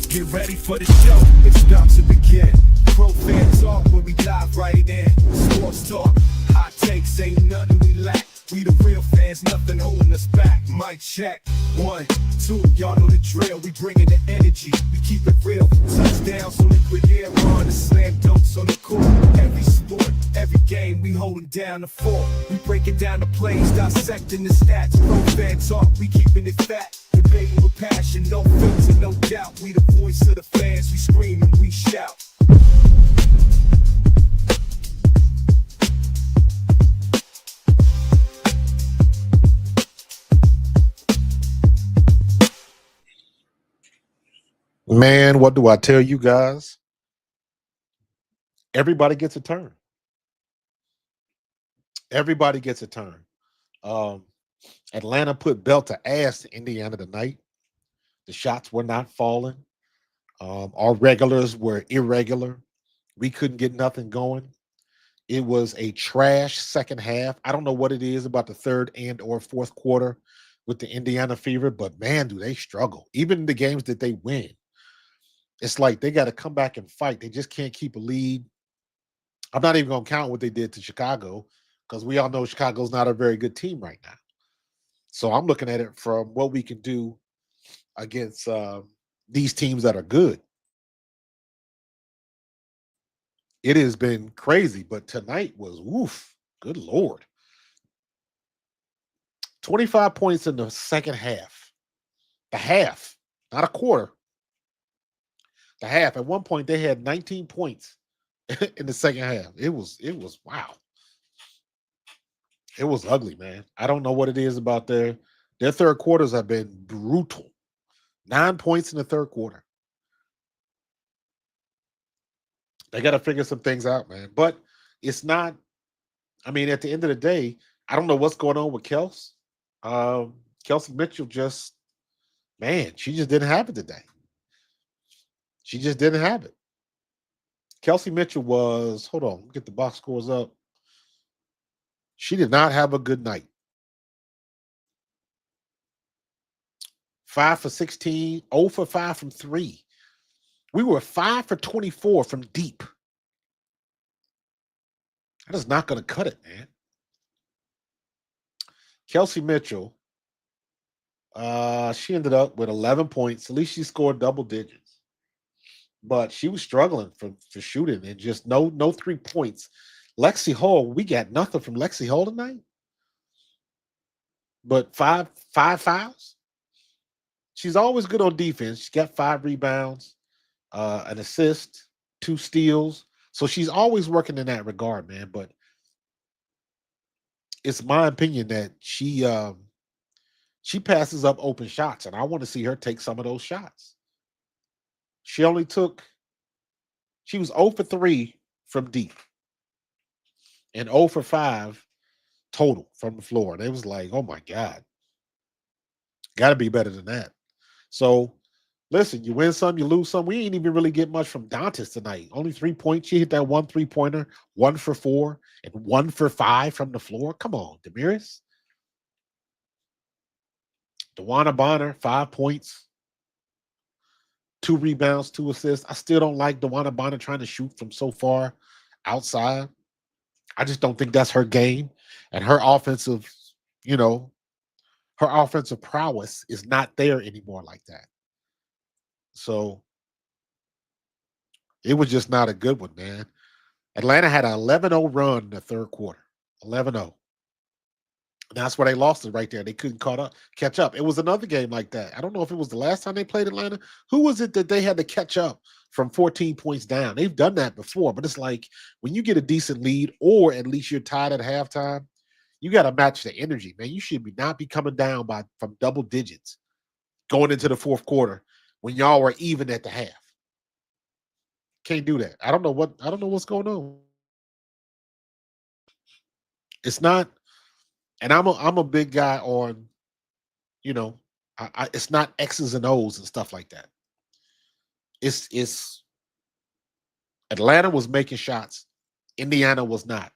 Get ready for the show, it's about to begin. Pro fan talk when we dive right in. Sports talk, hot takes, ain't nothing we lack. We the real fans, nothing holding us back. Mic check, 1, 2, y'all know the drill. We bringing the energy, we keep it real. Touchdowns on liquid air, on the slam dunks on the court. Every sport, every game, we holding down the fort. We breaking down the plays, dissecting the stats. Pro fan talk, we keeping it fat. Debating with passion, no filter, no doubt. We the voice of the fans, we scream and we shout. Man, what do I tell you guys? Everybody gets a turn. Everybody gets a turn. Atlanta put belt to ass to Indiana tonight. The shots were not falling. Our regulars were irregular. We couldn't get nothing going. It was a trash second half. I don't know what it is about the third and or fourth quarter with the Indiana Fever, but man, do they struggle. Even in the games that they win, it's like they got to come back and fight. They just can't keep a lead. I'm not even going to count what they did to Chicago because we all know Chicago's not a very good team right now. So I'm looking at it from what we can do against these teams that are good. It has been crazy, but tonight was woof. Good Lord. 25 points in the second half. The half, not a quarter. The half. At one point, they had 19 points in the second half. It was wow. It was ugly, man. I don't know what it is about their third quarters have been brutal. 9 points in the third quarter. They got to figure some things out, man. But it's not. I mean, at the end of the day, I don't know what's going on with Kelsey. Kelsey Mitchell just, man, she just didn't have it today. She just didn't have it. Kelsey Mitchell was, hold on, get the box scores up. She did not have a good night. 5 for 16, 0 for 5 from 3. We were 5 for 24 from deep. That is not going to cut it, man. Kelsey Mitchell, she ended up with 11 points. At least she scored double digits. But she was struggling for shooting and just no 3 points. Lexi Hall, we got nothing from Lexi Hall tonight. But five fouls. She's always good on defense. She's got 5 rebounds, an assist, 2 steals. So she's always working in that regard, man. But it's my opinion that she passes up open shots, and I want to see her take some of those shots. She was 0 for 3 from deep and 0 for 5 total from the floor. And it was like, oh my God, got to be better than that. So listen, you win some, you lose some. We ain't even really get much from Dantas tonight. Only 3 points. She hit that 1 3-pointer, 1 for 4 and 1 for 5 from the floor. Come on, Damaris. DeWanna Bonner, 5 points. 2 rebounds, 2 assists. I still don't like DeWanna Bonner trying to shoot from so far outside. I just don't think that's her game. And her offensive, her offensive prowess is not there anymore like that. So it was just not a good one, man. Atlanta had an 11-0 run in the third quarter. 11-0. That's where they lost it right there. They couldn't catch up. It was another game like that. I don't know if it was the last time they played Atlanta. Who was it that they had to catch up from 14 points down? They've done that before, but it's like when you get a decent lead or at least you're tied at halftime, you got to match the energy, man. You should not be coming down from double digits going into the fourth quarter when y'all were even at the half. Can't do that. I don't know what's going on. It's not. And I'm a big guy on, it's not X's and O's and stuff like that. It's Atlanta was making shots. Indiana was not.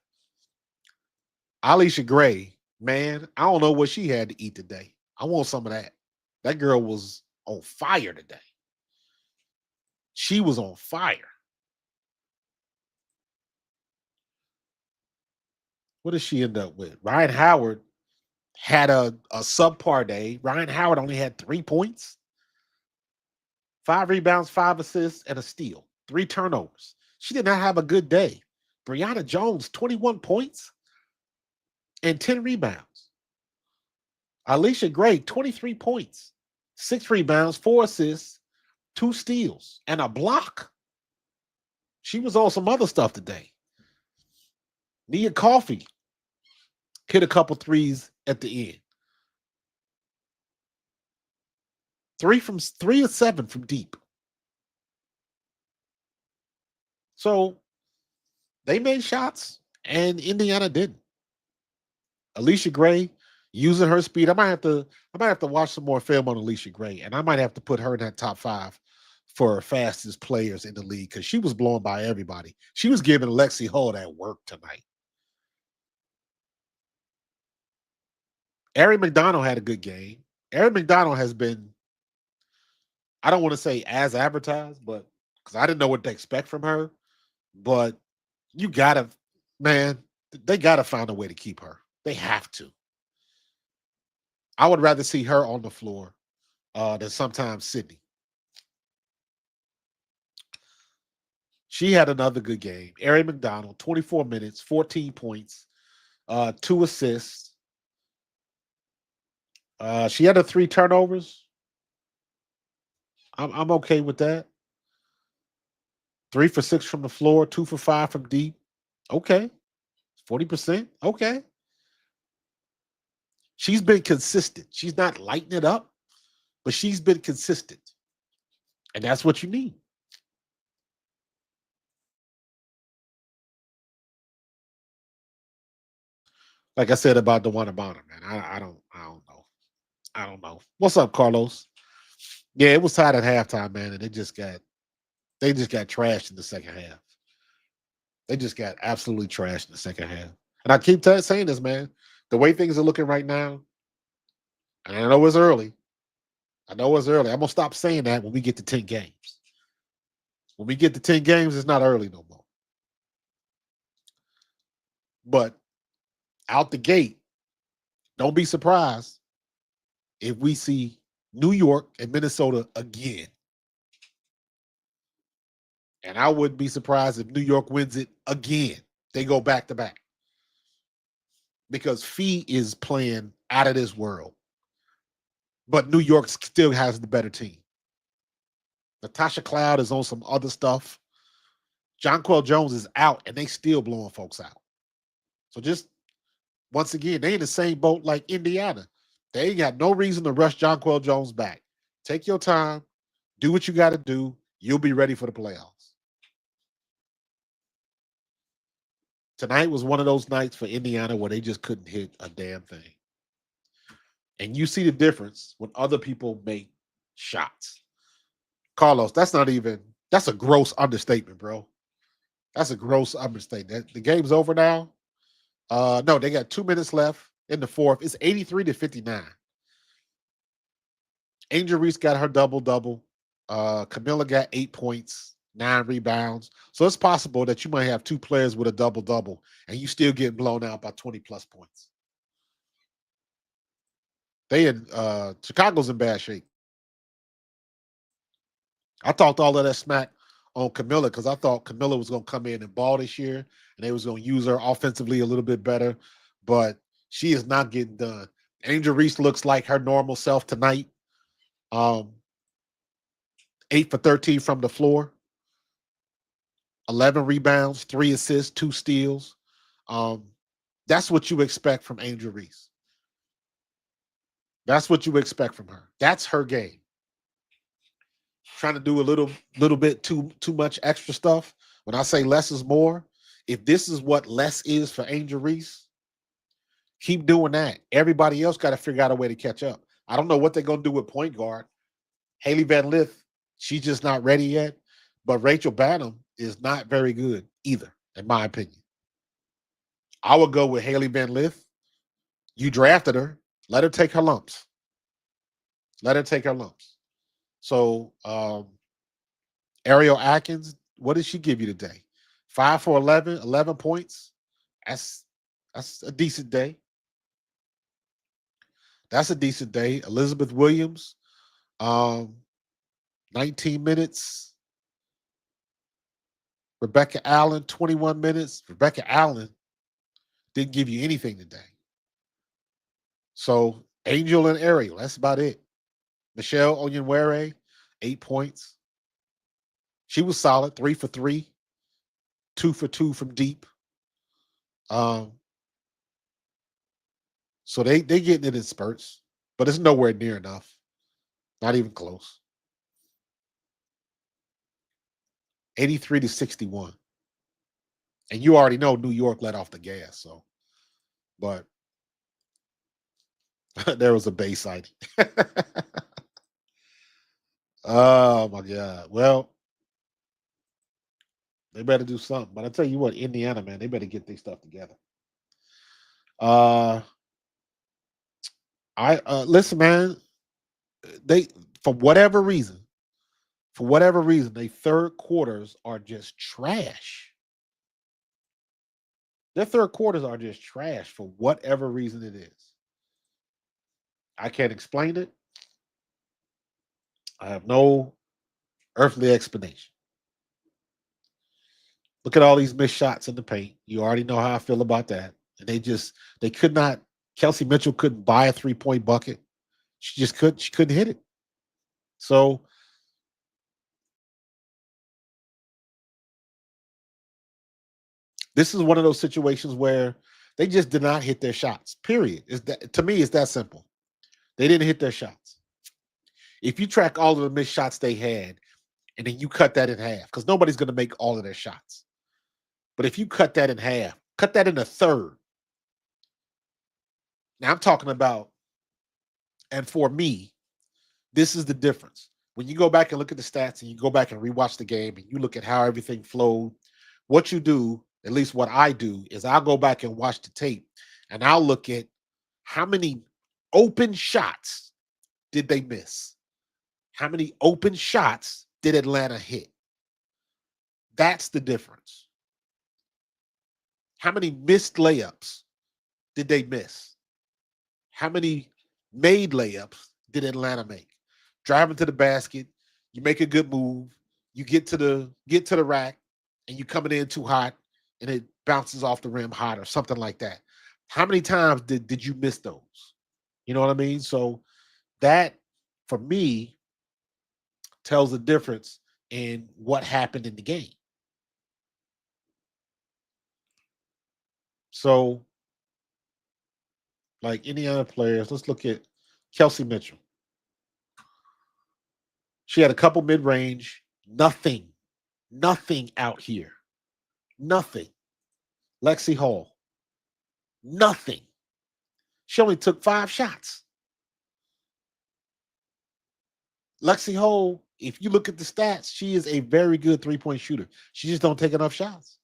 Alicia Gray, man, I don't know what she had to eat today. I want some of that. That girl was on fire today. She was on fire. What did she end up with? Ryan Howard had a subpar day. Ryan Howard only had 3 points, 5 rebounds, 5 assists, and a steal, 3 turnovers. She did not have a good day. Brianna Jones, 21 points and 10 rebounds. Alicia Gray, 23 points, 6 rebounds, 4 assists, 2 steals, and a block. She was on some other stuff today. Nia Coffey hit a couple threes at the end. 3 of 7 from deep. So they made shots and Indiana didn't. Alicia Gray using her speed. I might have to watch some more film on Alicia Gray, and I might have to put her in that top 5 for fastest players in the league because she was blown by everybody. She was giving Lexi Hull that work tonight. Erin McDonald had a good game. Erin McDonald has been, I don't want to say as advertised, but because I didn't know what to expect from her, but you gotta, man, they gotta find a way to keep her. They have to. I would rather see her on the floor than sometimes Sydney. She had another good game. Erin McDonald, 24 minutes, 14 points, 2 assists. She had 3 turnovers. I'm okay with that. 3 for 6 from the floor, 2 for 5 from deep. Okay. 40%. Okay. She's been consistent. She's not lighting it up, but she's been consistent. And that's what you need. Like I said about the one about him, man. I don't know. I don't know. What's up, Carlos? Yeah, it was tied at halftime, man, and they just got trashed in the second half. They just got absolutely trashed in the second half. And I keep saying this, man. The way things are looking right now, and I know it's early. I know it's early. I'm gonna stop saying that when we get to 10 games. When we get to 10 games, it's not early no more. But out the gate, don't be surprised if we see New York and Minnesota again. And I wouldn't be surprised if New York wins it again. They go back to back. Because Fee is playing out of this world. But New York still has the better team. Natasha Cloud is on some other stuff. Jonquel Jones is out, and they still blowing folks out. So just, once again, they in the same boat like Indiana. They ain't got no reason to rush Jonquel Jones back. Take your time. Do what you got to do. You'll be ready for the playoffs. Tonight was one of those nights for Indiana where they just couldn't hit a damn thing. And you see the difference when other people make shots. Carlos, that's a gross understatement, bro. That's a gross understatement. The game's over now. No, they got 2 minutes left in the fourth. It's 83-59. Angel Reese got her double-double. Camilla got 8 points, 9 rebounds. So it's possible that you might have 2 players with a double-double and you still getting blown out by 20-plus points. Chicago's in bad shape. I talked all of that smack on Camilla because I thought Camilla was going to come in and ball this year and they was going to use her offensively a little bit better, but she is not getting done. Angel Reese looks like her normal self tonight. 8 for 13 from the floor, 11 rebounds, 3 assists, 2 steals. That's what you expect from Angel Reese. That's what you expect from her. That's her game. Trying to do a little bit too much extra stuff. When I say less is more, if this is what less is for Angel Reese, keep doing that. Everybody else got to figure out a way to catch up. I don't know what they're going to do with point guard. Haley Van Lith, she's just not ready yet. But Rachel Banham is not very good either, in my opinion. I would go with Haley Van Lith. You drafted her. Let her take her lumps. Let her take her lumps. So Ariel Atkins, what did she give you today? 5 for 11, 11 points. That's that's a decent day. That's a decent day. Elizabeth Williams, um, 19 minutes. Rebecca Allen, 21 minutes. Rebecca Allen didn't give you anything today. So Angel and Ariel, that's about it. Michelle Onyenwere, 8 points. She was solid, 3 for 3, 2 for 2 from deep. Um, so they getting it in spurts, but it's nowhere near enough. Not even close. 83-61. And you already know New York let off the gas, so but there was a base sighting. Oh my God. Well, they better do something. But I tell you what, Indiana, man, they better get their stuff together. Uh I listen, man. They for whatever reason, they third quarters are just trash. Their third quarters are just trash for whatever reason it is. I can't explain it. I have no earthly explanation. Look at all these missed shots in the paint. You already know how I feel about that. And they could not. Kelsey Mitchell couldn't buy a 3-point bucket. She couldn't hit it. So this is one of those situations where they just did not hit their shots. Period. Is that to me? It's that simple. They didn't hit their shots. If you track all of the missed shots they had, and then you cut that in half, because nobody's going to make all of their shots. But if you cut that in half, cut that in a third. Now I'm talking about, and for me, this is the difference. When you go back and look at the stats and you go back and rewatch the game and you look at how everything flowed, what you do, at least what I do, is I'll go back and watch the tape and I'll look at how many open shots did they miss? How many open shots did Atlanta hit? That's the difference. How many missed layups did they miss? How many made layups did Atlanta make? Driving to the basket, you make a good move, you get to the rack, and you coming in too hot, and it bounces off the rim hot or something like that. How many times did you miss those? You know what I mean? So that for me tells the difference in what happened in the game. So, like any other players, let's look at Kelsey Mitchell. She had a couple mid range, nothing out here, nothing. Lexi Hall, nothing. She only took 5 shots. Lexi Hall, if you look at the stats, she is a very good 3-point shooter. She just don't take enough shots.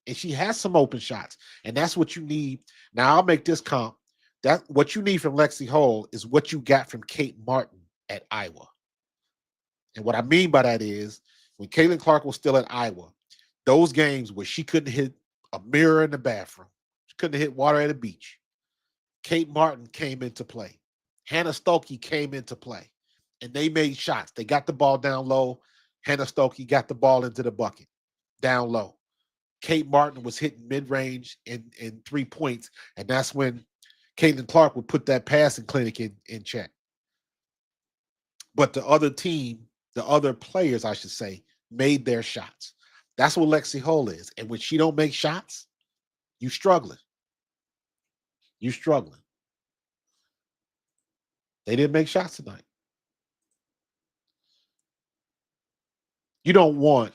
And she has some open shots. And that's what you need. Now I'll make this comp. That what you need from Lexi Hall is what you got from Kate Martin at Iowa. And what I mean by that is when Caitlin Clark was still at Iowa, those games where she couldn't hit a mirror in the bathroom, she couldn't hit water at a beach. Kate Martin came into play. Hannah Stokey came into play. And they made shots. They got the ball down low. Hannah Stokey got the ball into the bucket down low. Kate Martin was hitting mid-range in 3 points. And that's when Caitlin Clark would put that passing clinic in check. But the other team, the other players, I should say, made their shots. That's what Lexi Hall is. And when she don't make shots, you struggling. You struggling. They didn't make shots tonight. You don't want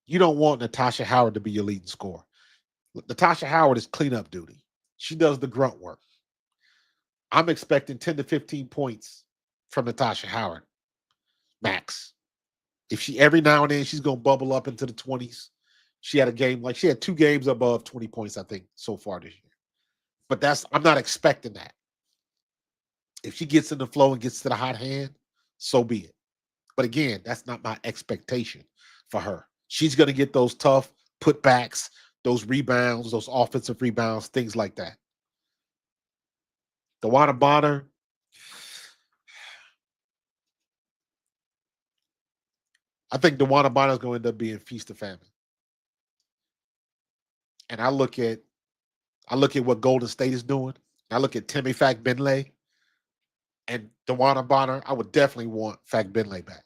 Natasha Howard to be your leading scorer. Natasha Howard is cleanup duty. She does the grunt work. I'm expecting 10 to 15 points from Natasha Howard, max. If she every now and then she's gonna bubble up into the 20s. She had she had 2 games above 20 points, I think, so far this year. But I'm not expecting that. If she gets in the flow and gets to the hot hand, so be it. But again, that's not my expectation. for her. She's going to get those tough putbacks, those rebounds, those offensive rebounds, things like that. DeWanna Bonner, I think DeWanna Bonner is going to end up being feast or famine. And I look at what Golden State is doing. I look at Timmy Fack-Benley and DeWanna Bonner. I would definitely want Fack-Benley back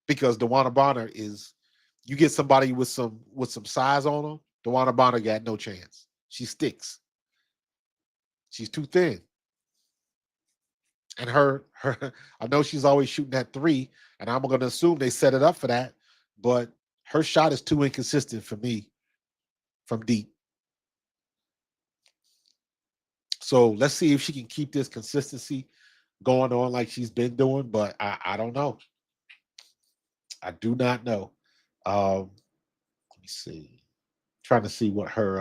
because DeWanna Bonner is. You get somebody with some size on them. DeWanna Bonner got no chance. She sticks. She's too thin. And her I know she's always shooting that three, and I'm going to assume they set it up for that, but her shot is too inconsistent for me from deep. So let's see if she can keep this consistency going on like she's been doing, but I don't know. I do not know. Let me see. Trying to see what her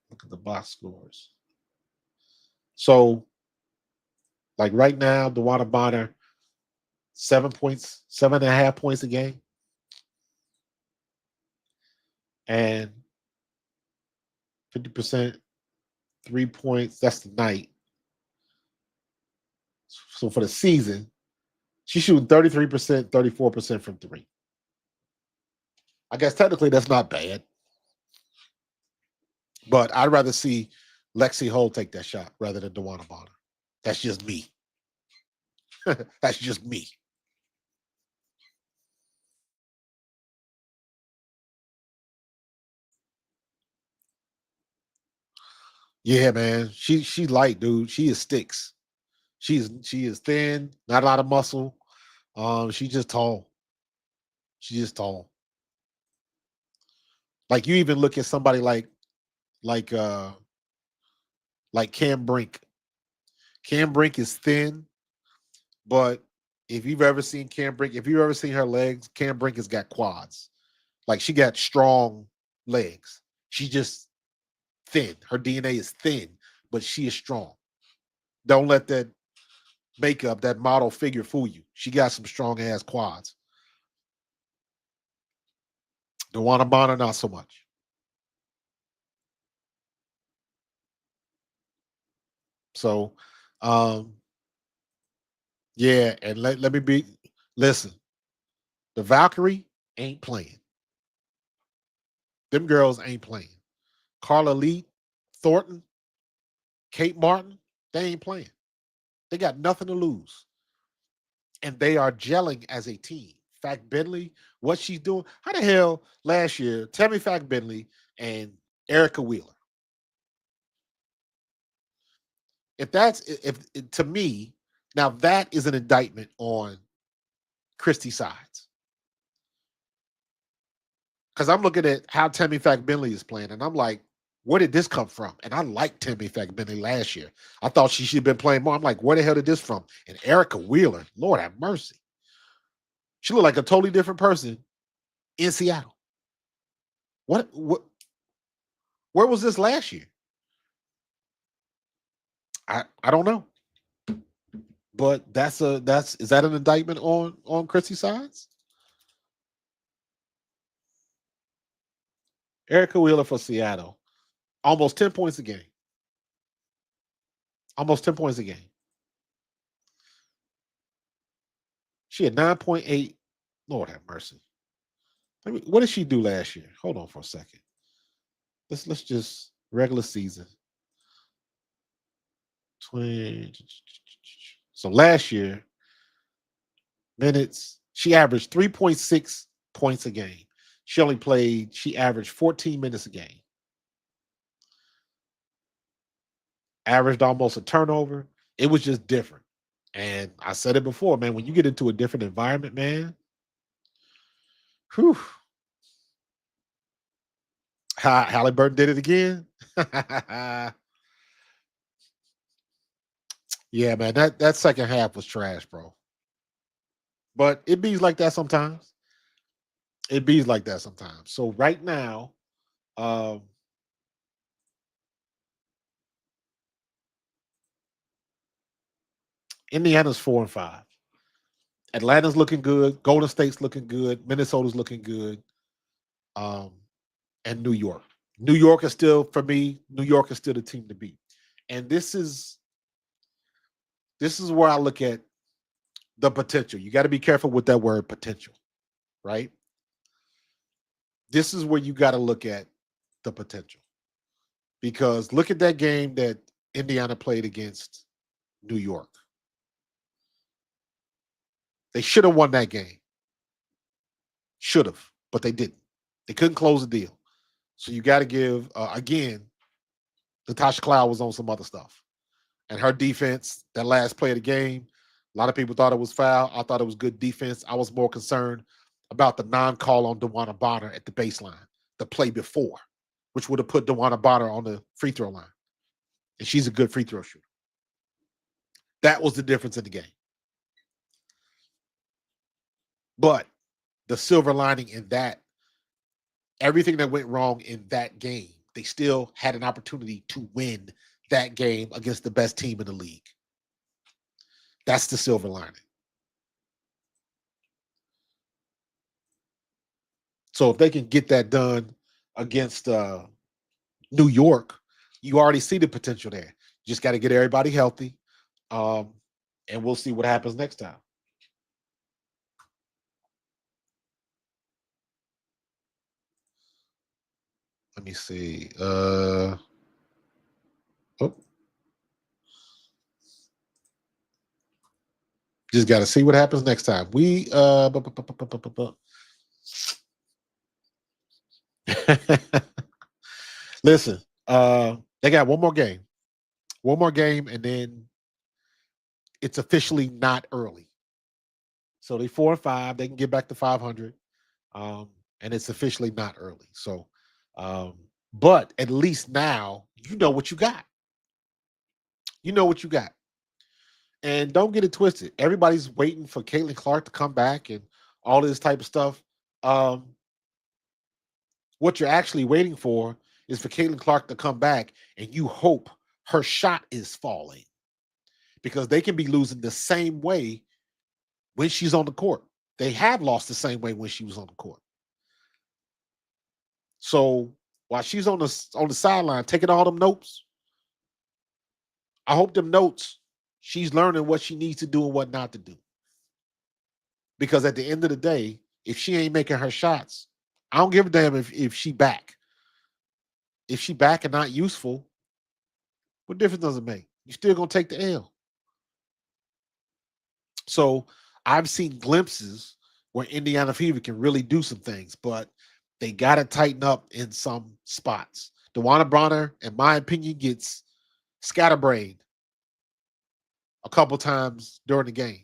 look at the box scores. So like right now, DeWanna Bonner, 7 points, 7.5 points a game. And 50% 3 points. That's the night. So for the season, she's shooting 33%, 34% from three. I guess technically that's not bad, but I'd rather see Lexi Hull take that shot rather than DeWanna Bonner. That's just me. That's just me. Yeah, man. She's light, dude. She is sticks. She is thin, not a lot of muscle. She's just tall. She's just tall. Like you even look at somebody like uh like Cam Brink. Cam Brink is thin, but if you've ever seen Cam Brink, if you've ever seen her legs, Cam Brink has got quads. Like she got strong legs. She just thin. Her DNA is thin, but she is strong. Don't let that makeup, that model figure fool you. She got some strong ass quads. DeWanna Bonner, not so much. So, um, yeah, and let me be. Listen, the Valkyrie ain't playing. Them girls ain't playing. Carla Lee, Thornton, Kate Martin, they ain't playing. They got nothing to lose, and they are gelling as a team. Fact Bentley, what she's doing. How the hell last year, Tammy Fact Bentley and Erica Wheeler. If to me, now that is an indictment on Christy Sides. Because I'm looking at how Tammy Fack Bentley is playing, and I'm like, where did this come from? And I liked Tammy Fack Bentley last year. I thought she should have been playing more. I'm like, where the hell did this from? And Erica Wheeler, Lord have mercy. She looked like a totally different person in Seattle. What where was this last year? I don't know. But that's is that an indictment on Christy Sides? Erica Wheeler for Seattle. Almost 10 points a game. Almost 10 points a game. She had 9.8. Lord have mercy. What did she do last year? Hold on for a second. Let's just regular season. 20. So last year, minutes, she averaged 3.6 points a game. She averaged 14 minutes a game. Averaged almost a turnover. It was just different. And I said it before, man, when you get into a different environment, man, whew, Halliburton did it again. Yeah, man, that second half was trash, bro. But it bees like that sometimes. It bees like that sometimes. So right now, um, Indiana's 4-5. Atlanta's looking good. Golden State's looking good. Minnesota's looking good. Um, and New York. New York is still, for me, New York is still the team to beat. And this is where I look at the potential. You got to be careful with that word potential, right? This is where you got to look at the potential. Because look at that game that Indiana played against New York. They should have won that game. Should have, but they didn't. They couldn't close the deal. So you got to give, again, Natasha Cloud was on some other stuff. And her defense, that last play of the game, a lot of people thought it was foul. I thought it was good defense. I was more concerned about the non-call on DeWanna Bonner at the baseline, the play before, which would have put DeWanna Bonner on the free throw line. And she's a good free throw shooter. That was the difference in the game. But the silver lining in that, everything that went wrong in that game, they still had an opportunity to win that game against the best team in the league. That's the silver lining. So if they can get that done against New York, you already see the potential there. You just got to get everybody healthy, and we'll see what happens next time. Let me see. Oh, just got to see what happens next time. Listen, they got one more game, and then it's officially not early. So they 4-5, they can get back to 500, and it's officially not early. So, but at least now you know what you got. You know what you got, and don't get it twisted. Everybody's waiting for Caitlin Clark to come back and all this type of stuff. Um, what you're actually waiting for is for Caitlin Clark to come back, and you hope her shot is falling because they can be losing the same way when she's on the court. They have lost the same way when she was on the court. So while she's on the sideline taking all them notes, I hope them notes she's learning what she needs to do and what not to do. Because at the end of the day, if she ain't making her shots, I don't give a damn if she back. If she back and not useful, what difference does it make? You still gonna take the L. So I've seen glimpses where Indiana Fever can really do some things, but they got to tighten up in some spots. DeWanna Bonner, in my opinion, gets scatterbrained a couple times during the game.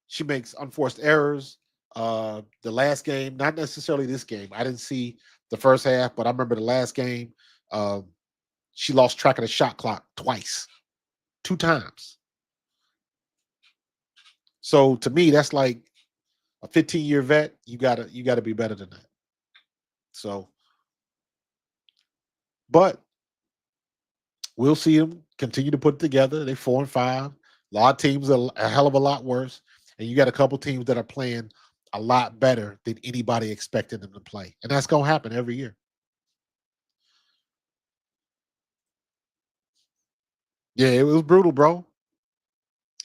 She makes unforced errors. The last game, not necessarily this game. I didn't see the first half, but I remember the last game. Um, she lost track of the shot clock twice, two times. So to me, that's like a 15-year vet. You gotta be better than that. So, but we'll see them continue to put it together. They're 4-5. A lot of teams are a hell of a lot worse, and you got a couple teams that are playing a lot better than anybody expected them to play, and that's gonna happen every year. Yeah, it was brutal, bro.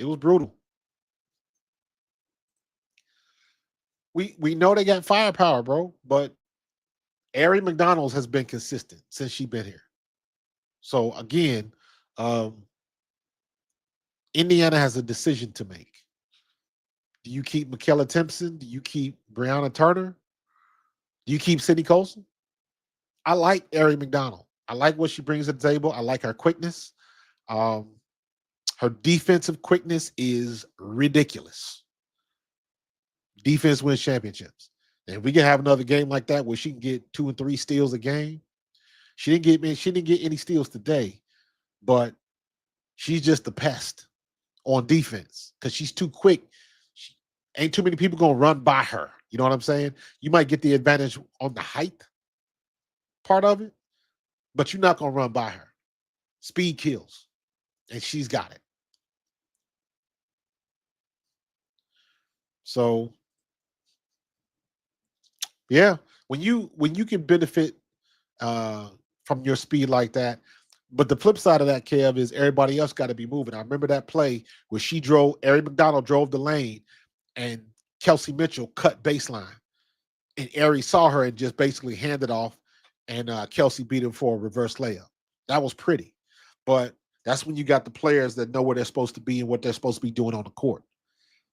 It was brutal. We know they got firepower, bro, but Ari McDonald's has been consistent since she been here. So again, um, Indiana has a decision to make. Do you keep Michaela Timpson? Do you keep Brianna Turner? Do you keep Sydney Colson? I like Ari McDonald. I like what she brings to the table. I like her quickness. Um, her defensive quickness is ridiculous. Defense wins championships. And if we can have another game like that where she can get 2 and 3 steals a game, she didn't get any steals today, but she's just a pest on defense because she's too quick. She, ain't too many people gonna run by her. You know what I'm saying? You might get the advantage on the height part of it, but you're not gonna run by her. Speed kills, and she's got it. So yeah, when you can benefit uh, from your speed like that. But the flip side of that, Kev, is everybody else got to be moving. I remember that play where Ari McDonald drove the lane and Kelsey Mitchell cut baseline. And Ari saw her and just basically handed off, and Kelsey beat him for a reverse layup. That was pretty. But that's when you got the players that know where they're supposed to be and what they're supposed to be doing on the court.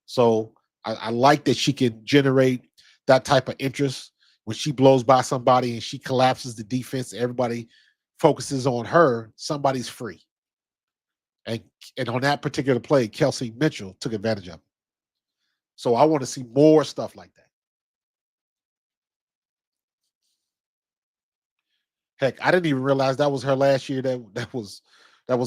So I like that she can generate that type of interest when she blows by somebody and she collapses the defense. Everybody focuses on her. Somebody's free, and on that particular play, Kelsey Mitchell took advantage of it. So I want to see more stuff like that. Heck, I didn't even realize that was her last year. That was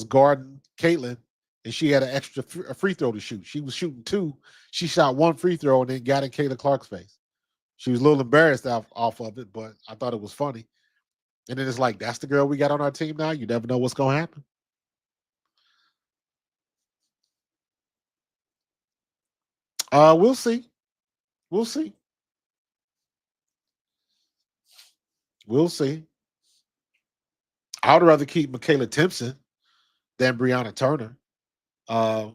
guarding Caitlin, and she had an extra a free throw to shoot. She was shooting two. She shot one free throw and then got in Caitlin Clark's face. She was a little embarrassed off of it, but I thought it was funny. And then it's like, that's the girl we got on our team now. You never know what's going to happen. We'll see. We'll see. We'll see. I would rather keep Michaela Timpson than Brianna Turner. Uh,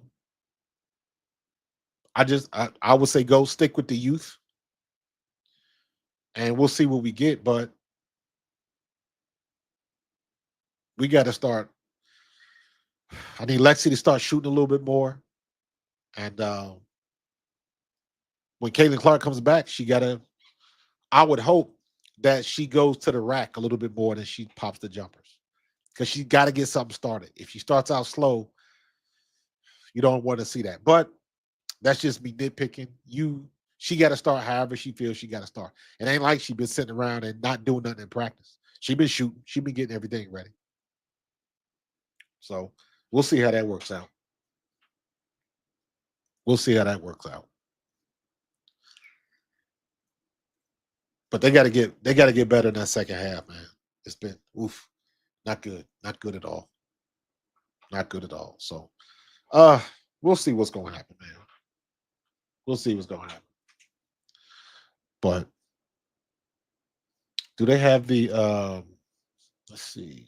I would say go stick with the youth, and we'll see what we get. But we got to start. I need Lexi to start shooting a little bit more, and when Caitlin Clark comes back, she got to. I would hope that she goes to the rack a little bit more than she pops the jumpers, because she got to get something started. If she starts out slow, you don't want to see that. But that's just me nitpicking. She got to start however she feels she got to start. It ain't like she been sitting around and not doing nothing in practice. She been shooting. She been getting everything ready. So we'll see how that works out. We'll see how that works out. But they got to get better in that second half, man. It's been oof, not good at all, not good at all. So uh, we'll see what's going to happen, man. We'll see what's going to happen. But do they have the? Let's see.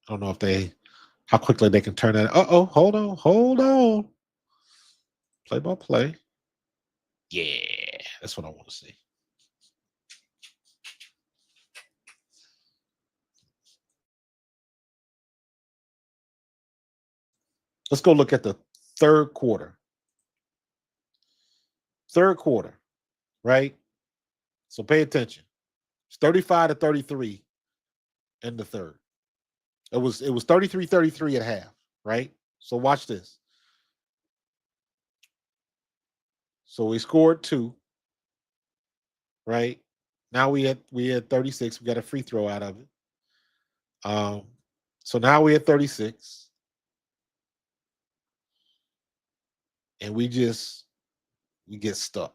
I don't know if they how quickly they can turn that. Oh, hold on. Play by play. Yeah, that's what I want to see. Let's go look at the third quarter. Third quarter, right? So pay attention. It's 35-33 in the third. It was 33-33 at half, right? So watch this. So we scored two, right? Now we had 36. We got a free throw out of it. Um, so now we had 36, and we get stuck.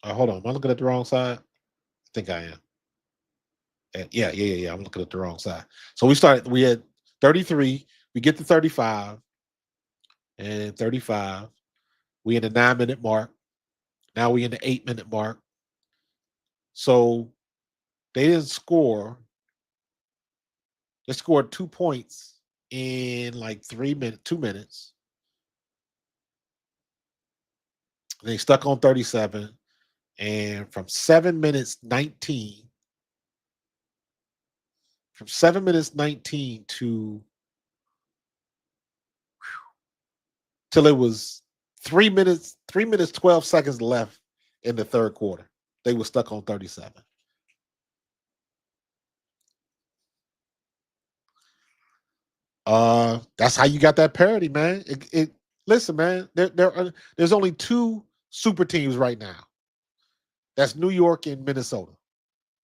Hold on, am I looking at the wrong side? I think I am. Yeah. I'm looking at the wrong side. So we had 33, we get to 35, and 35. We in the 9-minute mark. Now we in the 8-minute mark. So they didn't score. They scored 2 points in like 3 minutes, 2 minutes. They stuck on 37. And from 7 minutes 19, to till it was 3 minutes 12 seconds left in the third quarter. They were stuck on 37. That's how you got that parity, man. Listen, man, there's only two super teams right now. That's New York and Minnesota.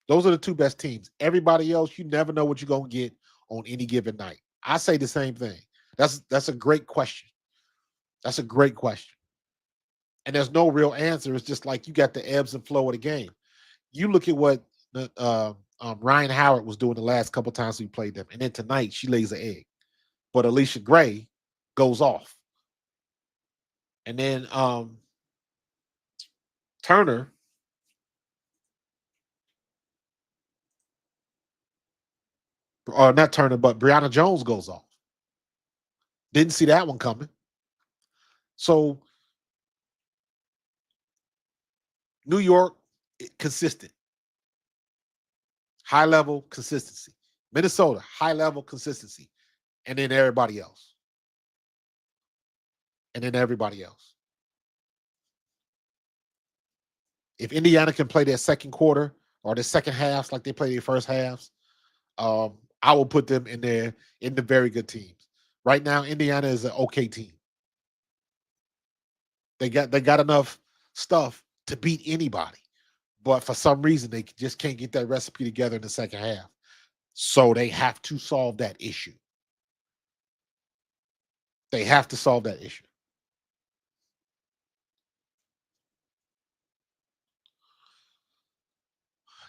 Those are the two best teams. Everybody else, you never know what you're gonna get on any given night. I say the same thing. That's a great question. That's a great question. And there's no real answer. It's just like you got the ebbs and flow of the game. You look at what Ryan Howard was doing the last couple times we played them, and then tonight she lays an egg. But Alicia Gray goes off, And then Turner, or not Turner, but Brianna Jones goes off. Didn't see that one coming. So New York, consistent, high level consistency. Minnesota, high level consistency. And then everybody else. And then everybody else. If Indiana can play their second quarter or the second halves like they play their first halves, I will put them in there in the very good teams. Right now, Indiana is an okay team. They got enough stuff to beat anybody, but for some reason they just can't get that recipe together in the second half. So they have to solve that issue. They have to solve that issue.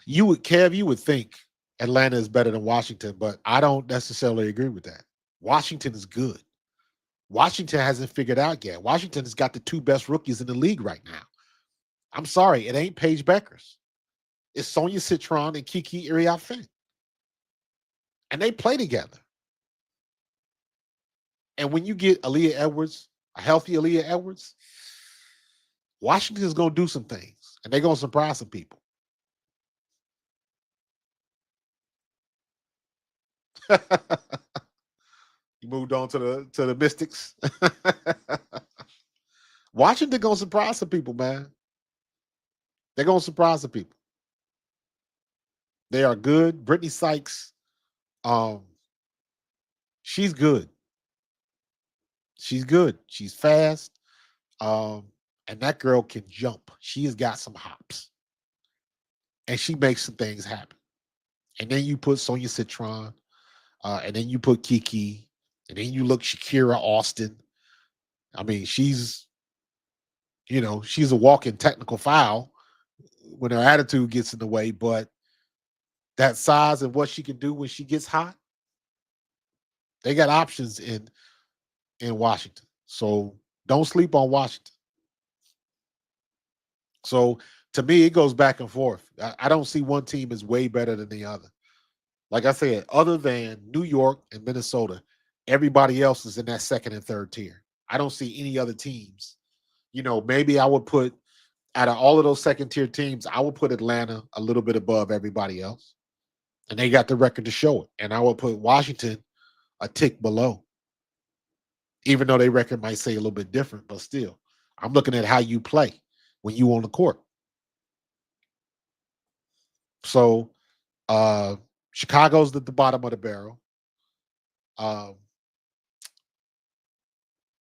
You would think Atlanta is better than Washington, but I don't necessarily agree with that. Washington is good. Washington hasn't figured out yet. Washington has got the two best rookies in the league right now. I'm sorry, it ain't Paige Beckers. It's Sonia Citron and Kiki Iriafen. And they play together. And when you get Aaliyah Edwards, a healthy Aaliyah Edwards, Washington's going to do some things. And they're going to surprise some people. You moved on to the Mystics. Washington going to surprise some people, man. They're going to surprise the people. They are good. Brittany Sykes, she's good. She's good. She's fast. And that girl can jump. She has got some hops. And she makes some things happen. And then you put Sonia Citron, and then you put Kiki, and then you look Shakira Austin. I mean, she's a walking technical foul when her attitude gets in the way, but that size and what she can do when she gets hot, they got options in Washington. So don't sleep on Washington. So to me, it goes back and forth. I don't see one team is way better than the other. Like I said, other than New York and Minnesota, everybody else is in that second and third tier. I don't see any other teams. Maybe I would put, out of all of those second tier teams, I would put Atlanta a little bit above everybody else. And they got the record to show it. And I would put Washington a tick below, even though their record might say a little bit different, but still, I'm looking at how you play when you on the court. So Chicago's at the bottom of the barrel. Um,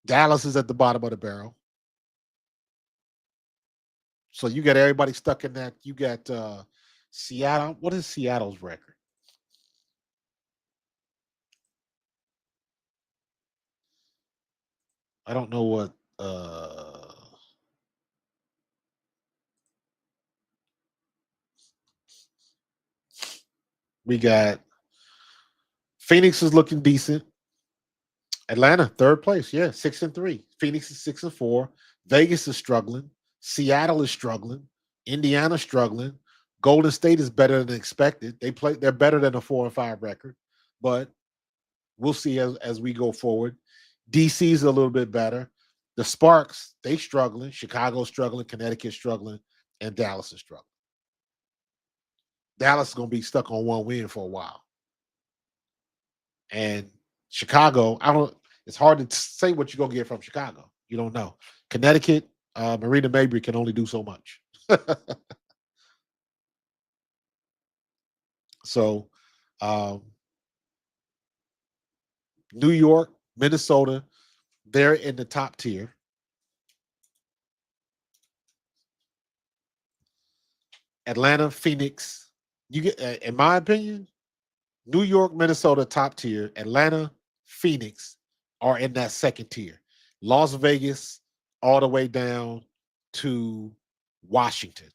Dallas is at the bottom of the barrel. So you got everybody stuck in that. You got Seattle. What is Seattle's record? I don't know what. We got Phoenix is looking decent. Atlanta, third place. Yeah, 6-3. Phoenix is 6-4. Vegas is struggling. Seattle is struggling. Indiana struggling. Golden State is better than expected. They're better than a 4-5 record, but we'll see as we go forward. DC is a little bit better. The Sparks, they struggling. Chicago's struggling. Connecticut's struggling, and Dallas is struggling. Dallas is going to be stuck on one win for a while. And Chicago, it's hard to say what you're going to get from Chicago. You don't know. Connecticut, Marina Mabry can only do so much. So, New York, Minnesota, they're in the top tier. Atlanta, Phoenix, you get, in my opinion, New York, Minnesota, top tier. Atlanta, Phoenix are in that second tier. Las Vegas, all the way down to Washington.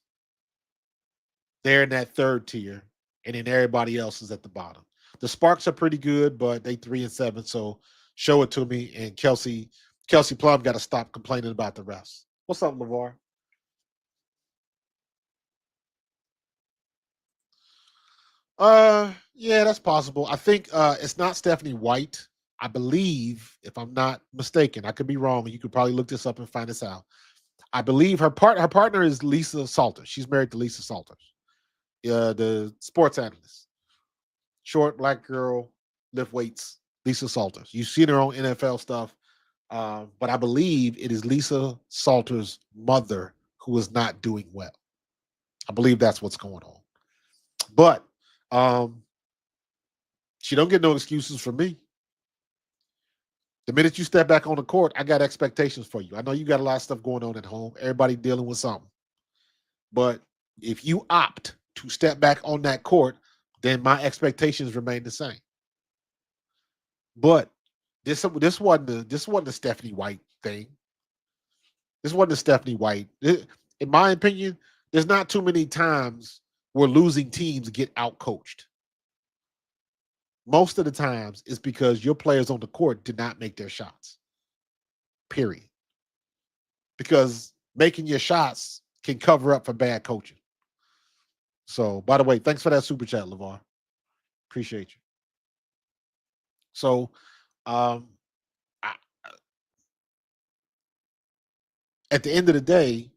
They're in that third tier, and then everybody else is at the bottom. The Sparks are pretty good, but they 3-7. So show it to me. And Kelsey Kelsey Plum got to stop complaining about the refs. What's up, LeVar? Yeah, that's possible. I think it's not Stephanie White. I believe, if I'm not mistaken, I could be wrong. You could probably look this up and find this out. I believe her partner is Lisa Salters. She's married to Lisa Salters, the sports analyst, short black girl, lift weights. Lisa Salters. You've seen her on NFL stuff, but I believe it is Lisa Salters' mother who is not doing well. I believe that's what's going on. But um, she don't get no excuses from me. The minute you step back on the court, I got expectations for you. I know you got a lot of stuff going on at home. Everybody dealing with something. But if you opt to step back on that court, then my expectations remain the same. But this wasn't the Stephanie White thing. This wasn't the Stephanie White. In my opinion, there's not too many times where losing teams get out coached. Most of the times it's because your players on the court did not make their shots. Period. Because making your shots can cover up for bad coaching. So, by the way, thanks for that super chat, LeVar. Appreciate you. So, um, I, at the end of the day,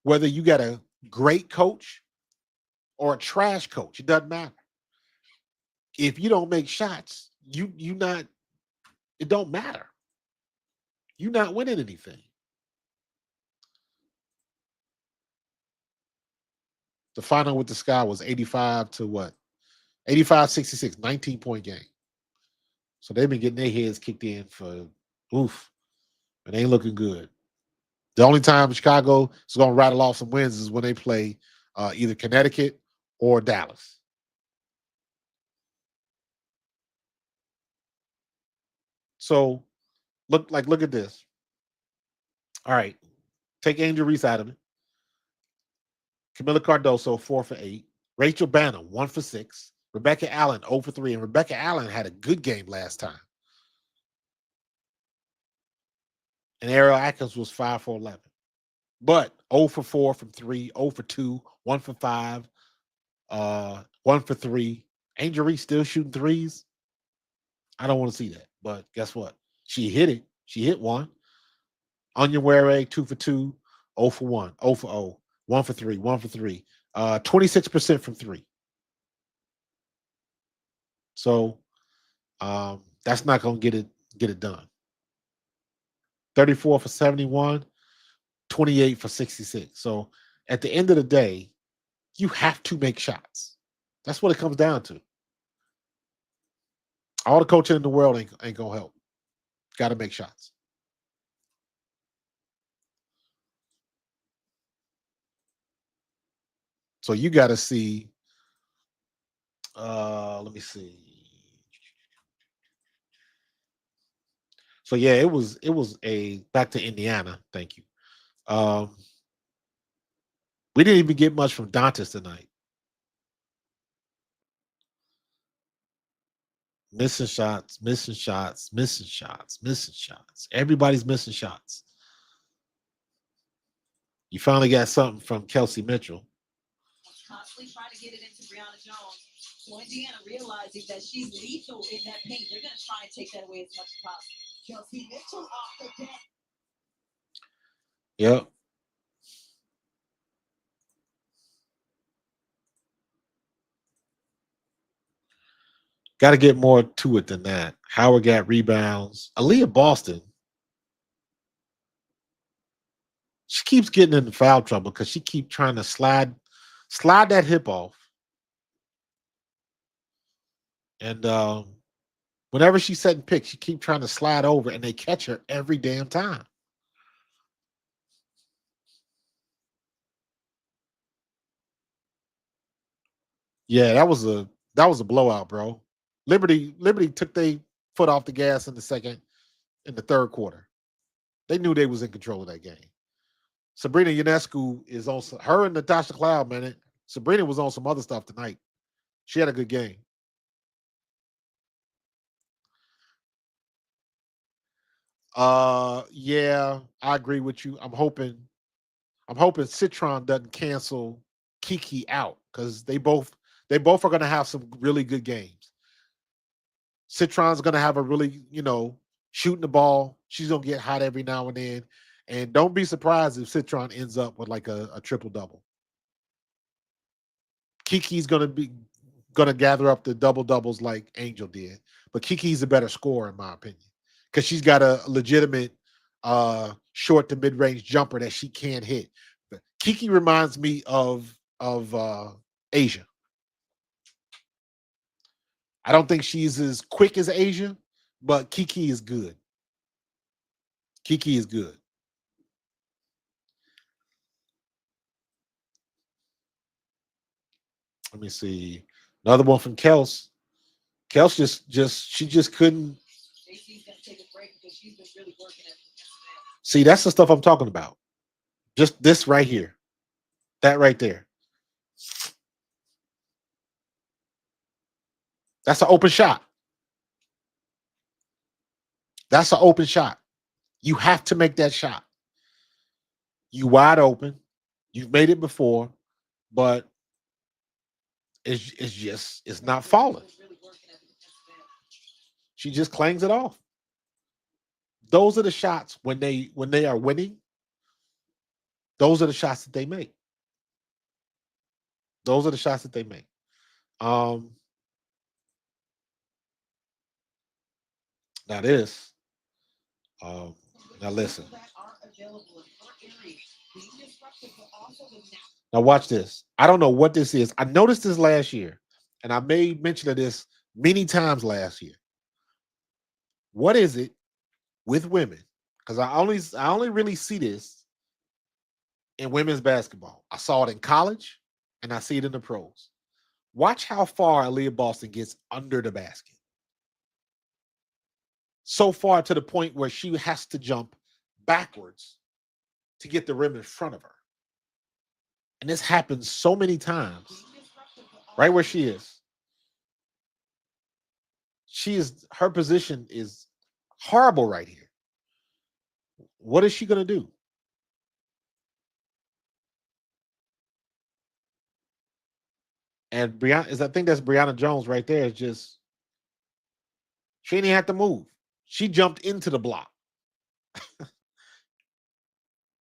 whether you got a great coach or a trash coach, it doesn't matter. If you don't make shots, you not. It don't matter. You're not winning anything. The final with the Sky was 85 to what? 85-66, 19-point game. So they've been getting their heads kicked in for oof. It ain't looking good. The only time Chicago is going to rattle off some wins is when they play either Connecticut or Dallas. So look at this. All right, take Angel Reese out of it. Camila Cardoso 4 for 8. Rachel Banner 1 for 6. Rebecca Allen 0 for 3, and Rebecca Allen had a good game last time. And Ariel Atkins was 5 for 11. But 0 for 4 from 3, 0 for 2, 1 for 5, 1 for 3. Angel Reese still shooting threes. I don't want to see that. But guess what? She hit it. She hit one. Onion Ware 2 for 2, 0 for 1, 0 for 0, 1 for 3, 1 for 3. 26% from 3. So that's not gonna get it done. 34 for 71, 28 for 66. So at the end of the day, you have to make shots. That's what it comes down to. All the coaching in the world ain't gonna help. Got to make shots. So you got to see. Let me see. So yeah, it was a back to Indiana. Thank you. Um, we didn't even get much from Dantas tonight. Missing shots, missing shots, missing shots, missing shots. Everybody's missing shots. You finally got something from Kelsey Mitchell. Constantly trying to get it into Brianna Jones. So Indiana realizing that she's lethal in that paint, they're going to try and take that away as much as possible. Kelsey Mitchell off the bench. Yep. Got to get more to it than that. Howard got rebounds. Aaliyah Boston, she keeps getting into foul trouble because she keeps trying to slide that hip off. And whenever she's setting picks, she keeps trying to slide over, and they catch her every damn time. Yeah, that was a blowout, bro. Liberty took their foot off the gas in the third quarter. They knew they was in control of that game. Sabrina Ionescu is on her and Natasha Cloud, man. Sabrina was on some other stuff tonight. She had a good game. Yeah, I agree with you. I'm hoping Citron doesn't cancel Kiki out because they both are gonna have some really good games. Citron's gonna have a really, shooting the ball. She's gonna get hot every now and then. And don't be surprised if Citron ends up with like a triple double. Kiki's gonna gather up the double doubles like Angel did, but Kiki's a better scorer in my opinion because she's got a legitimate short to mid range jumper that she can hit. But Kiki reminds me of Asia. I don't think she's as quick as Asia, but Kiki is good. Kiki is good. Let me see. Another one from Kels. Kels just she just couldn't see. That's the stuff I'm talking about. Just this right here. That right there. That's an open shot. That's an open shot. You have to make that shot. You wide open. You've made it before, but it's not falling. She just clangs it off. Those are the shots when they are winning. Those are the shots that they make. Those are the shots that they make. Um, Now this. Um, Now listen. Now watch this. I don't know what this is. I noticed this last year, and I made mention of this many times last year. What is it with women? Because I only really see this in women's basketball. I saw it in college, and I see it in the pros. Watch how far Aaliyah Boston gets under the basket. So far to the point where she has to jump backwards to get the rim in front of her. And this happens so many times, right where she is. Her position is horrible right here. What is she gonna do? And Brianna is I think that's Brianna Jones right there. Is just she didn't have to move. She jumped into the block.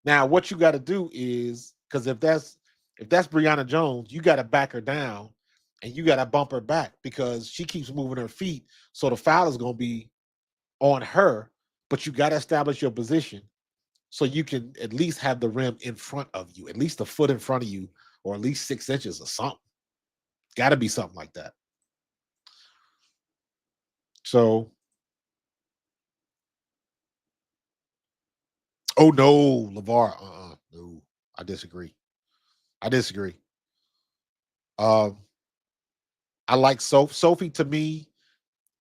Now, what you got to do is because if that's Brianna Jones, you got to back her down and you got to bump her back because she keeps moving her feet. So the foul is going to be on her, but you got to establish your position so you can at least have the rim in front of you, at least a foot in front of you, or at least 6 inches or something. Got to be something like that. So, oh no, Levar, no, I disagree. I disagree. Um, I like Sophie. To me,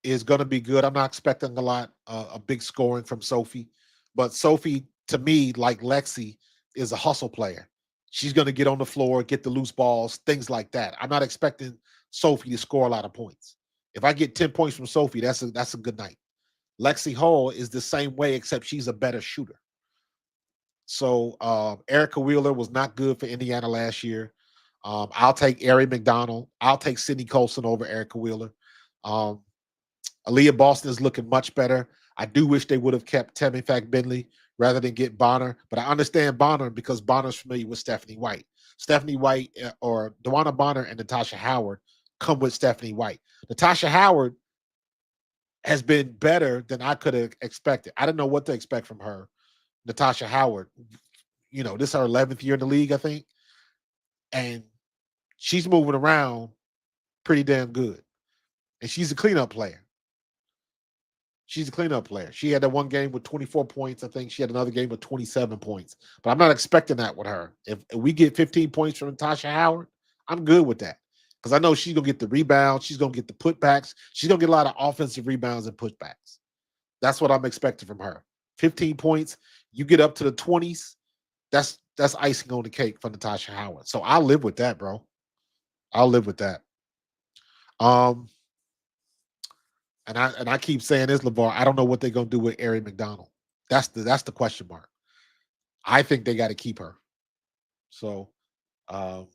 is going to be good. I'm not expecting a big scoring from Sophie, but Sophie, to me, like Lexi, is a hustle player. She's going to get on the floor, get the loose balls, things like that. I'm not expecting Sophie to score a lot of points. If I get 10 points from Sophie, that's a good night. Lexi Hall is the same way, except she's a better shooter. So Erica Wheeler was not good for Indiana last year. I'll take Ari McDonald. I'll take Sydney Colson over Erica Wheeler. Um, Aaliyah Boston is looking much better. I do wish they would have kept Tammy Fack Bentley rather than get Bonner, but I understand Bonner because Bonner's familiar with Stephanie White. Stephanie White or Dewana Bonner and Natasha Howard come with Stephanie White. Natasha Howard has been better than I could have expected. I didn't know what to expect from her. Natasha Howard, this is her 11th year in the league, I think, and she's moving around pretty damn good. And she's a cleanup player. She's a cleanup player. She had that one game with 24 points. I think she had another game with 27 points. But I'm not expecting that with her. If we get 15 points from Natasha Howard, I'm good with that. Because I know she's going to get the rebounds. She's going to get the putbacks. She's going to get a lot of offensive rebounds and putbacks. That's what I'm expecting from her. 15 points. You get up to the 20s. That's icing on the cake for Natasha Howard. So I'll live with that, bro. I'll live with that. Um, and I keep saying this, LeVar. I don't know what they're gonna do with Ari McDonald. That's the question mark. I think they got to keep her. So, um,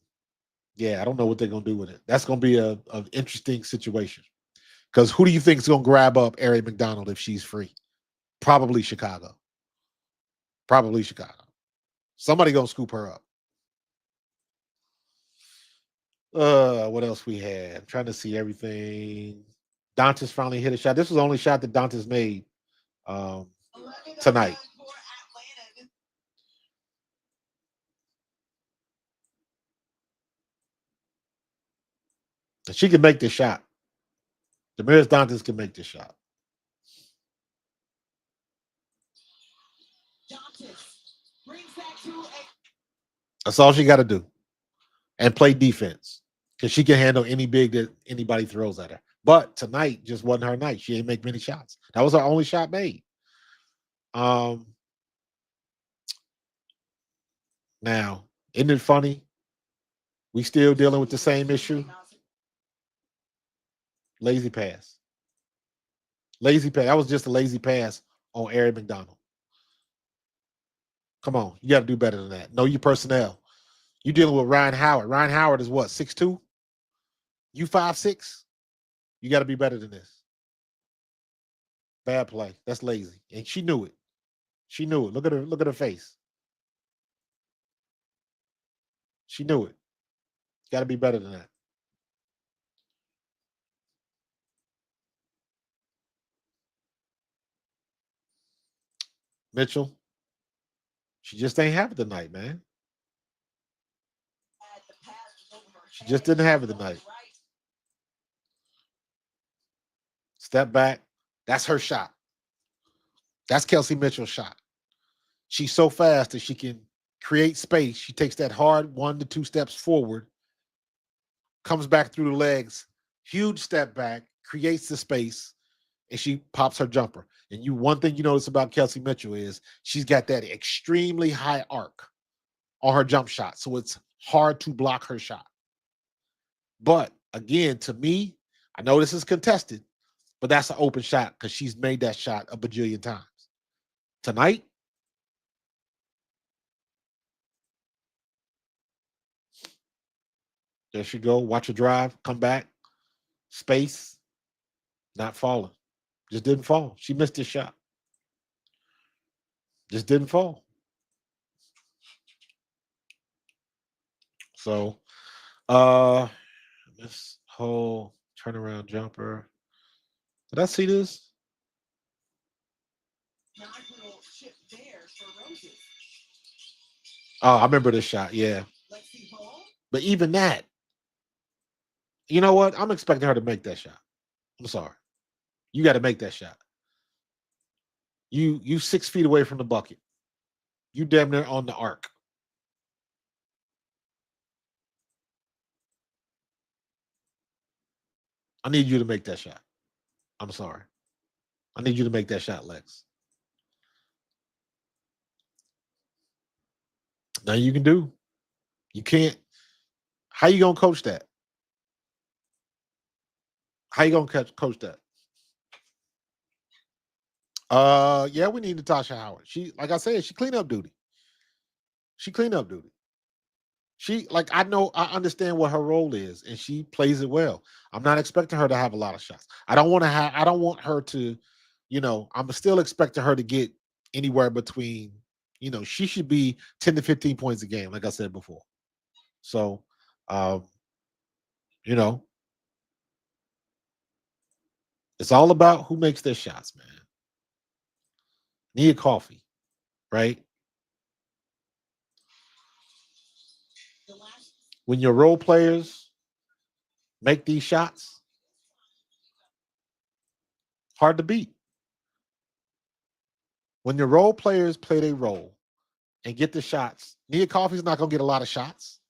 yeah, I don't know what they're gonna do with it. That's gonna be a an interesting situation. Because who do you think is gonna grab up Ari McDonald if she's free? Probably Chicago. Probably Chicago. Somebody gonna scoop her up. What else we had? I'm trying to see everything. Dantas finally hit a shot. This was the only shot that Dantas made um, tonight. And she can make this shot. Damaris Dantas can make this shot. That's all she got to do. And play defense. Because she can handle any big that anybody throws at her. But tonight just wasn't her night. She didn't make many shots. That was her only shot made. Um, Now, isn't it funny? We still dealing with the same issue. Lazy pass. Lazy pass. That was just a lazy pass on Ari McDonald. Come on, you got to do better than that. Know your personnel. You dealing with Ryan Howard. Ryan Howard is what, 6'2"? You 5'6"? You got to be better than this. Bad play. That's lazy. And she knew it. She knew it. Look at her, look at her face. She knew it. Got to be better than that. Mitchell, she just ain't have it tonight, man. She just didn't have it tonight. Step back. That's her shot. That's Kelsey Mitchell's shot. She's so fast that she can create space. She takes that hard 1 to 2 steps forward, comes back through the legs, huge step back, creates the space, and she pops her jumper. And you, one thing you notice about Kelsey Mitchell is she's got that extremely high arc on her jump shot. So it's hard to block her shot. But again, to me, I know this is contested, but that's an open shot because she's made that shot a bajillion times. Tonight, there she go. Watch her drive, come back, space, not falling. Just didn't fall. She missed this shot. Just didn't fall. So, uh, this whole turnaround jumper. Did I see this? Oh, I remember this shot. Yeah. But even that, you know what? I'm expecting her to make that shot. I'm sorry. You got to make that shot. You 6 feet away from the bucket. You damn near on the arc. I need you to make that shot. I'm sorry. I need you to make that shot, Lex. Now you can do. You can't. How you gonna coach that? How you gonna coach that? Yeah, we need Natasha Howard. She, like I said, she clean up duty. She clean up duty. She, like, I know, I understand what her role is, and she plays it well. I'm not expecting her to have a lot of shots. I don't want to have. I don't want her to, I'm still expecting her to get anywhere between, she should be 10 to 15 points a game, like I said before. So, um, you know, it's all about who makes their shots, man. Need coffee, right? When your role players make these shots, hard to beat. When your role players play their role and get the shots, Nia Coffey's not gonna get a lot of shots.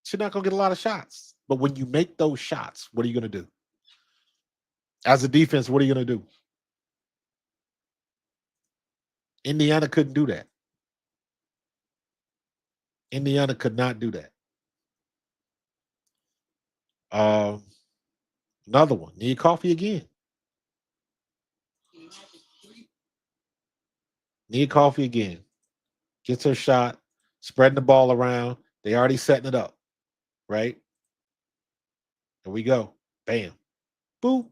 She's not gonna get a lot of shots. But when you make those shots, what are you gonna do? As a defense, what are you gonna do? Indiana couldn't do that. Indiana could not do that. Um, Another one. Nia Coffey again. Nia Coffee again. Gets her shot, spreading the ball around. They already setting it up, right? Here we go. Bam. Boop.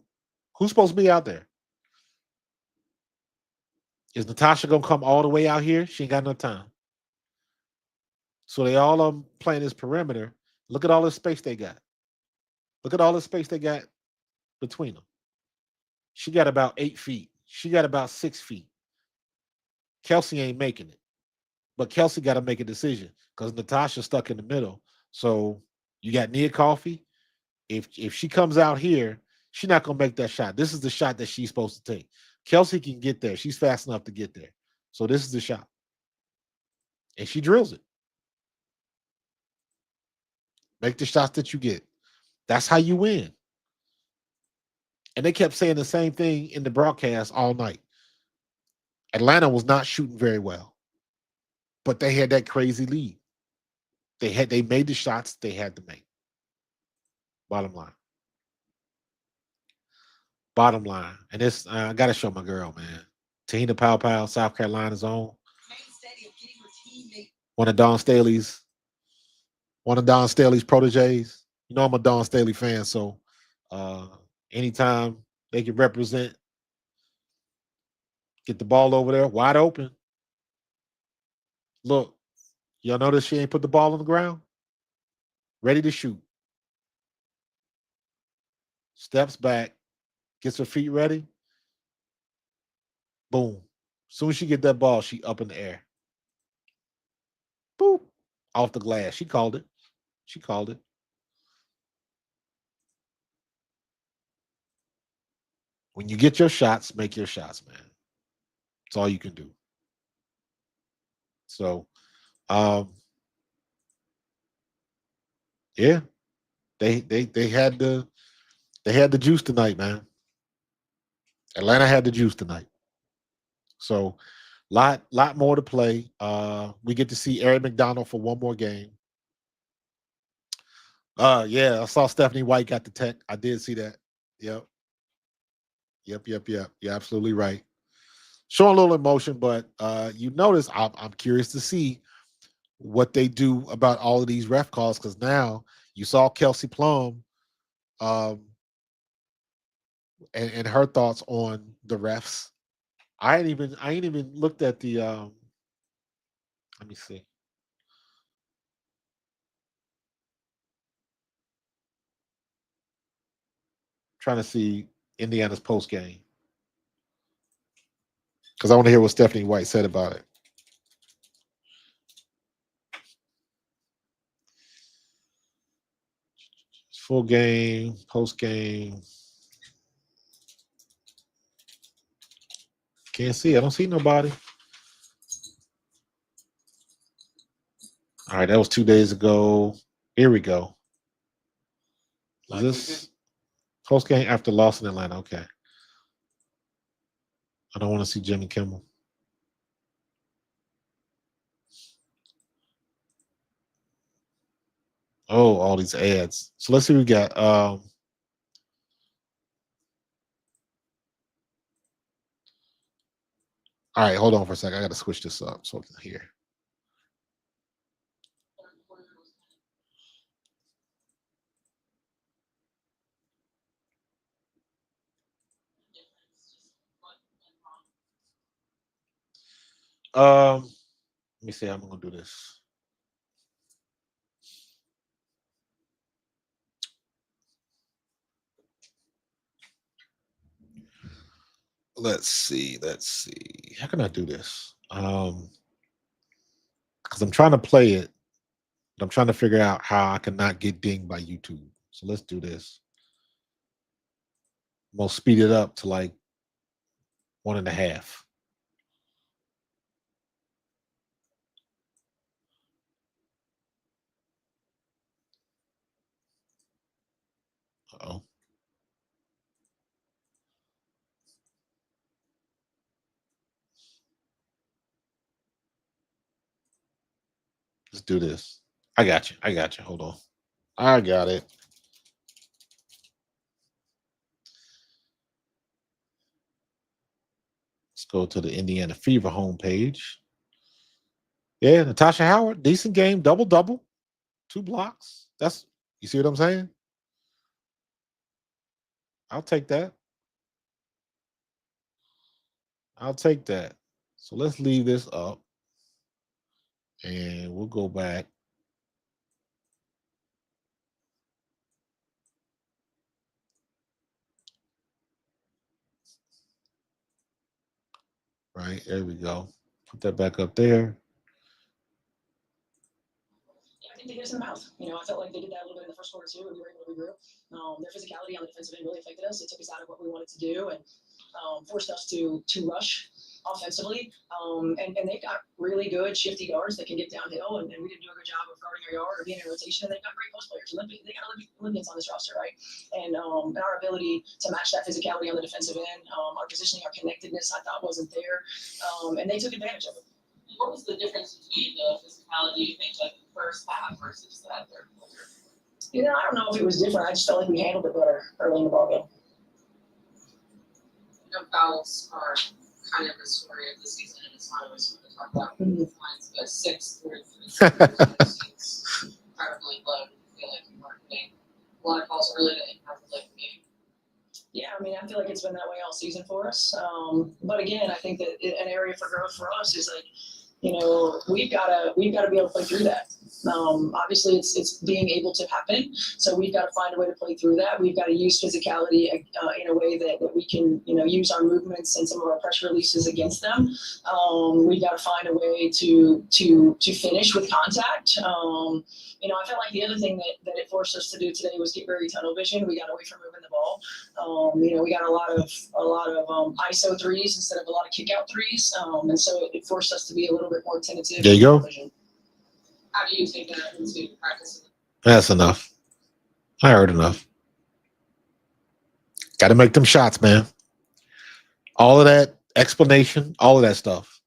Who's supposed to be out there? Is Natasha gonna come all the way out here? She ain't got no time. So they all playing this perimeter. Look at all the space they got. Look at all the space they got between them. She got about 8 feet. She got about 6 feet. Kelsey ain't making it. But Kelsey got to make a decision because Natasha's stuck in the middle. So you got Nia Coffee. If she comes out here, she's not gonna make that shot. This is the shot that she's supposed to take. Kelsey can get there. She's fast enough to get there. So this is the shot. And she drills it. Make the shots that you get. That's how you win. And they kept saying the same thing in the broadcast all night. Atlanta was not shooting very well, but they had that crazy lead. They made the shots they had to make. Bottom line. Bottom line. And this I gotta show my girl, man. Tahina Pow Pow, South Carolina's own. One of Don Staley's proteges. You know I'm a Don Staley fan, so anytime they can represent, get the ball over there, wide open. Look, y'all notice she ain't put the ball on the ground? Ready to shoot. Steps back, gets her feet ready. Boom. As soon as she get that ball, she up in the air. Boop. Off the glass. She called it. She called it. When you get your shots, make your shots, man. That's all you can do. So, yeah, they had the juice tonight, man. Atlanta had the juice tonight. So, lot more to play. We get to see Eric McDonald for one more game. Yeah, I saw Stephanie White got the tech. I did see that. Yep. Yep. You're absolutely right. Showing a little emotion, but you notice I'm curious to see what they do about all of these ref calls because now you saw Kelsey Plum um, and her thoughts on the refs. I ain't even looked at the let me see. Trying to see Indiana's post game because I want to hear what Stephanie White said about it. Full game, post game. Can't see. I don't see nobody. All right, that was 2 days ago. Here we go. Is this post game after loss in Atlanta? Okay. I don't want to see Jimmy Kimmel. Oh, all these ads. So let's see what we got. All right, hold on for a second. I got to switch this up so I can hear. Let me see how I'm gonna do this. Let's see. Let's see. How can I do this? Because I'm trying to play it, but I'm trying to figure out how I can not get dinged by YouTube. So let's do this. I'm gonna speed it up to like 1.5. Oh, let's do this. I got you. I got you. Hold on. I got it. Let's go to the Indiana Fever homepage. Yeah, Natasha Howard, decent game, double double, 2 blocks. That's you see what I'm saying? I'll take that. I'll take that. So let's leave this up and we'll go back. Right, there we go. Put that back up there. Yeah, I think they hit us in the mouth. I felt like they did that a little bit in the first quarter too. We were able to regroup. Their physicality on the defensive end really affected us. It took us out of what we wanted to do and forced us to rush offensively. And they've got really good shifty guards that can get downhill, and we didn't do a good job of guarding our yard or being in rotation. And they've got great post players. They got Olympians on this roster, right? And our ability to match that physicality on the defensive end, our positioning, our connectedness, I thought wasn't there, and they took advantage of it. What was the difference between the physicality, you think, like the first half versus that third quarter? I don't know if it was different. I just felt like we handled it better early in the ballgame. Fouls are kind of the story of the season, and it's not always fun to talk about. Lines, but 6 through 3 seems incredibly low. I feel like you weren't getting a lot of calls early that impacted the game. Yeah, I feel like it's been that way all season for us. But again, I think that an area for growth for us is like, we've got to be able to play through that. Obviously, it's being able to happen. So we've got to find a way to play through that. We've got to use physicality in a way that we can, use our movements and some of our pressure releases against them. We've got to find a way to finish with contact. I felt like the other thing that it forced us to do today was get very tunnel vision. We got away from moving the ball. We got a lot of ISO threes instead of a lot of kick out threes, and so it forced us to be a little bit more tentative. There you go. How do you take that into practice? That's enough. I heard enough. Got to make them shots, man. All of that explanation, all of that stuff.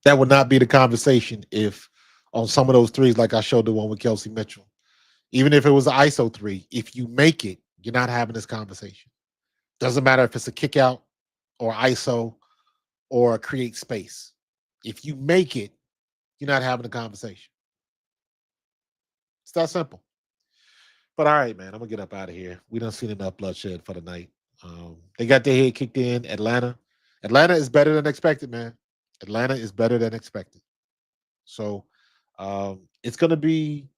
That would not be the conversation if on some of those threes, like I showed the one with Kelsey Mitchell, even if it was an ISO 3, if you make it, you're not having this conversation. Doesn't matter if it's a kick out or ISO or create space. If you make it, you're not having a conversation. It's that simple. But all right, man, I'm gonna get up out of here. We done seen enough bloodshed for the night. They got their head kicked in. Atlanta is better than expected, man. Atlanta is better than expected. So it's gonna be.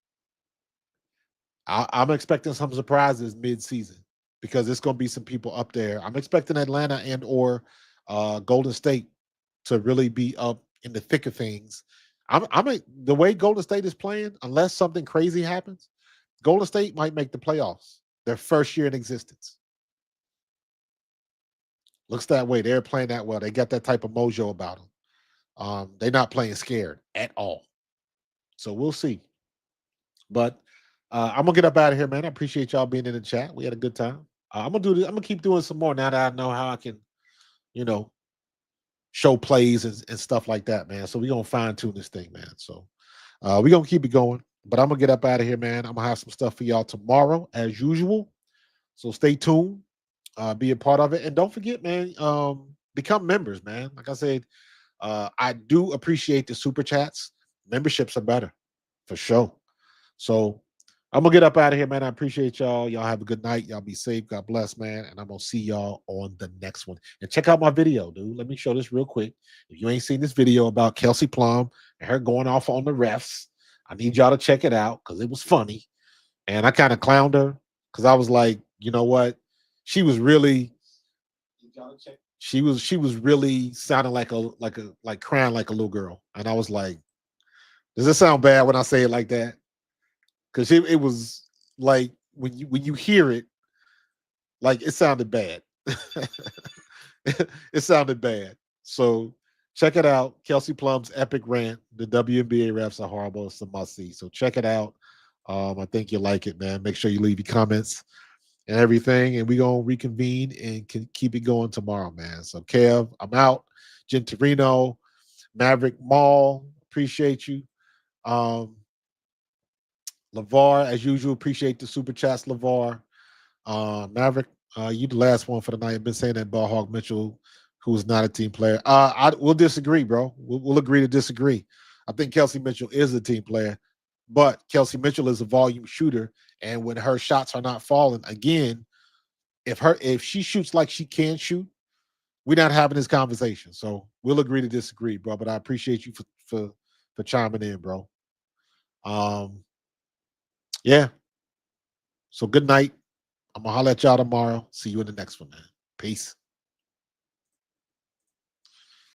I'm expecting some surprises mid-season because there's gonna be some people up there. I'm expecting Atlanta and or Golden State to really be up in the thick of things. The way Golden State is playing, unless something crazy happens, Golden State might make the playoffs their first year in existence. Looks that way. They're playing that well. They got that type of mojo about them. They're not playing scared at all. So we'll see. But I'm gonna get up out of here, man. I appreciate y'all being in the chat. We had a good time. I'm gonna do this. I'm gonna keep doing some more now that I know how I can, you know, show plays and stuff like that, man. So we're gonna fine tune this thing, man. So we're gonna keep it going. But I'm gonna get up out of here, man. I'm gonna have some stuff for y'all tomorrow, as usual. So stay tuned, be a part of it, and don't forget, man. Become members, man. Like I said, I do appreciate the super chats. Memberships are better, for sure. So I'm gonna get up out of here, man. I appreciate y'all. Y'all have a good night. Y'all be safe. God bless, man. And I'm gonna see y'all on the next one. And check out my video, dude. Let me show this real quick. If you ain't seen this video about Kelsey Plum and her going off on the refs, I need y'all to check it out because it was funny. And I kind of clowned her because I was like, you know what? She was really she was really sounding like crying like a little girl. And I was like, does it sound bad when I say it like that? Because it was like when you hear it, like it sounded bad. It sounded bad. So check it out. Kelsey Plum's epic rant. The WNBA refs are horrible. It's a must see. So check it out. I think you'll like it, man. Make sure you leave your comments and everything. And we're gonna reconvene and can keep it going tomorrow, man. So Kev, I'm out. Gentorino, Maverick Mall, appreciate you. LeVar, as usual, appreciate the super chats, LeVar. Maverick, you the last one for the night. I've been saying that Ball Hawk Mitchell, who's not a team player. We'll disagree, bro. We'll agree to disagree. I think Kelsey Mitchell is a team player, but Kelsey Mitchell is a volume shooter, and when her shots are not falling, again, if she shoots like she can shoot, we're not having this conversation. So we'll agree to disagree, bro. But I appreciate you for chiming in, bro. Yeah. So good night. I'm gonna holler at y'all tomorrow. See you in the next one, man. Peace.